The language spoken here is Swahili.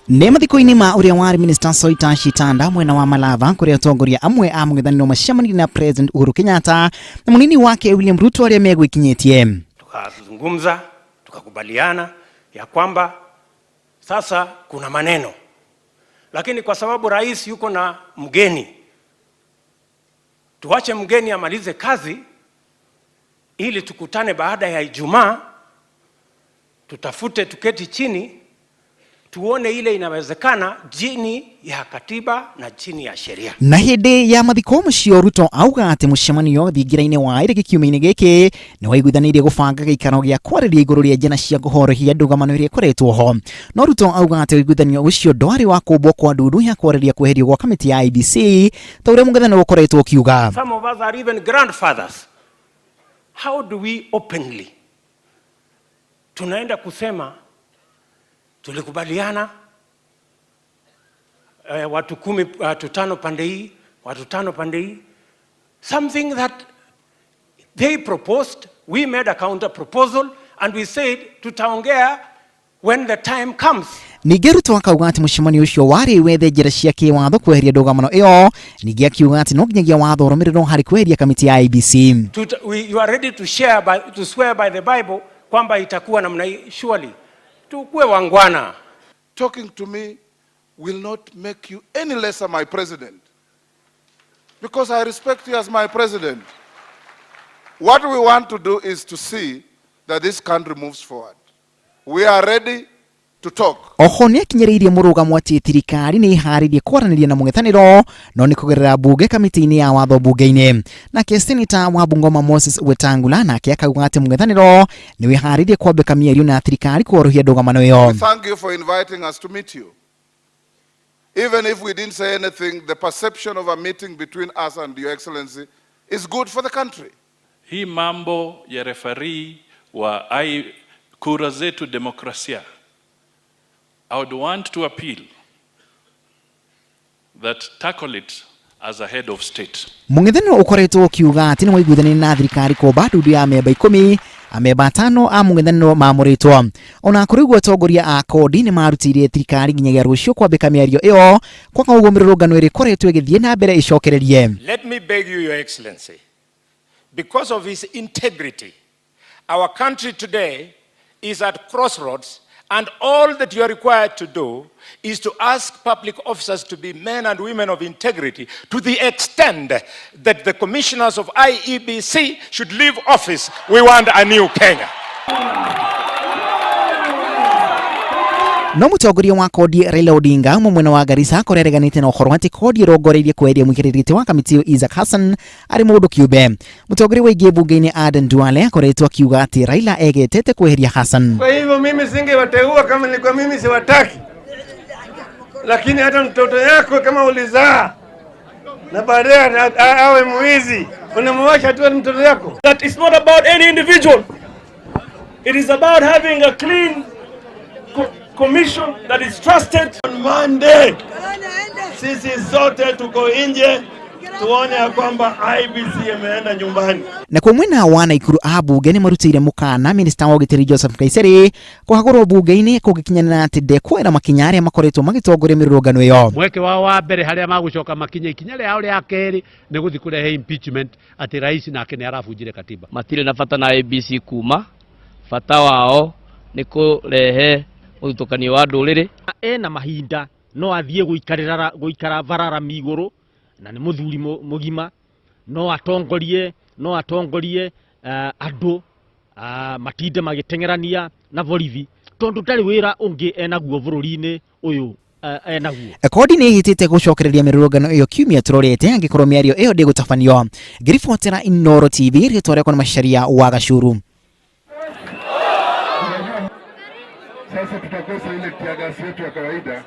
Nĩ mathiko-ini ma uria wari Minister Soita Shitanda mwena wa Malava kuria atongoria amwe a mungethaniro macemanirie na President Uhuru Kenyatta na munini wake William Ruto aria megwikinyitie. Tukazungumza, tukakubaliana ya kwamba sasa kuna maneno, lakini kwa sababu rais yuko na mgeni, tuache mgeni amalize kazi ili tukutane baada ya Ijumaa, tutafute, tuketi chini, tuone ile inawezekana chini ya katiba na chini ya sheria. Na hindi ya mathiko macio Ruto auga ati mucemanio thingira-ini wa ire kiumia-ini giki ni wuiguithanirie gubanga giikaro gia kwariria iguru ria njana cia kuhorohia Ndugamano iria ikoretwo ho. No Ruto auga ati wuiguithanio ucio ndwari wa kumbwo kwa ndundu ya kwariria kweherio gwa kamiti ya IEBC ta uria mungethaniro ukoretwo ukiuga. Some of us are even grandfathers. How do we openly tunaenda kusema tulikubaliana watu 10 watu 5 pande hii, watu 5 pande hii, something that they proposed, we made a counter proposal and we said tutaongea when the time comes. Ningĩ Ruto akauga ati mucemanio ucio wari wethe njĩra cia kĩwatho kweheria Ndugamano ĩyo. Ningĩ akiuga ati no nginyagia watho ũrũmĩrĩrwo harĩ kweheria kamiti ya IEBC. You are ready to swear by the Bible kwamba itakuwa namna hii. Surely tukue wangwana. Talking to me will not make you any lesser my president, because I respect you as my president. What we want to do is to see that this country moves forward. We are ready to talk. Oho ni akinyĩrĩirie mũrũgamo ati thirikari nĩ iharĩirie kwaranĩria na mungethaniro no nĩ kũgerera bunge kamiti-ini ya watho bunge-ini. Nake seneta wa Bungoma Moses Wetangula nake akauga ati mungethaniro nĩ wiharĩirie kwambĩka miario na thirikari kuhorohia Ndugamano ĩyo. Thank you for inviting us to meet you. Even if we didn't say anything, the perception of a meeting between us and Your Excellency is good for the country. Hii mambo ya referee wa kura zetu demokrasia, I would want to appeal that tackle it as a head of state. Mungethaniro ukoretwo ukiuga ati nĩ waiguithania na thirikari kwa ndundu ya amemba 10, amemba 5 a mungethaniro maamũrĩtwo. Ona kũrĩ ũguo atongoria a kodi nĩ marutĩire thirikari nginyagia rũciũ kwambĩka mĩario ĩyo kwa kaũguo mĩrũrũngano ĩrĩa ĩkoretwo ĩgĩthiĩ na mbere ĩcokererie. Let me beg you, Your Excellency, because of his integrity, our country today is at crossroads, and all that you are required to do is to ask public officers to be men and women of integrity to the extent that the commissioners of IEBC should leave office. We want a new Kenya. No mũtongoria wa kodi Raila Odinga mwena wa Garissa korereganĩte na ũhoro atĩ kodi ĩrongoreirie kweheria mũikarĩrĩte wa kamiti Isaac Hassan arĩ mũndũ kĩũmbe. Mũtongoria wa ingĩ bunge-inĩ Aden Duale akoretwo akiuga atĩ Raila egetete kweheria Hassan. Kwa hivyo mimi singewateua kama nilikuwa mimi siwataki, lakini hata mtoto yako kama ulizaa na baadaye awe mwizi unamwacha tu mtoto yako. That is not about any individual. It is about having a clean commission that is trusted. On Monday sisi zote tuko nje tuone ya kwamba IEBC imeenda nyumbani. Na kwa mwena wa Naikuru abunge nĩ marutĩire mũkana Minister wa Ũgitĩri Joseph Kaiseri kũhagũrwo bunge-inĩ kũgĩkinyana atĩ ndekwĩra makinya arĩa makoretwo magĩtongoria mĩrũrũngano ĩyo. Mweke wao wa mbere harĩa magũcoka makinya ikinya rĩao rĩa kerĩ nĩ gũthiĩ kũrehe impeachment atĩ rais nake nĩ arabunjire katiba. Matirĩ na bata na IEBC kuma, bata wao nĩ kũrehe ũthutũkanio wa ndũrĩrĩ. Ena mahinda no athiĩ gũikara vararami igũrũ na nĩ mũthuri mũgima, no atongorie andũ matinde magĩteng'erania na borithi tondũ ndarĩ wĩra ũngĩ enaguo bũrũri-inĩ ũyũ enaguo. Kodi nĩ ĩhĩtĩte gũcokereria mĩrũrũngano ĩyo kiumia tũrorete angĩkorwo mĩario ĩyo ndĩgũtabanio. Ngĩribotera Inooro TV rĩtwa rĩakwa nĩ Macharia wa Gacuru. Sasa tutakosa ile kiagasi yetu ya kawaida.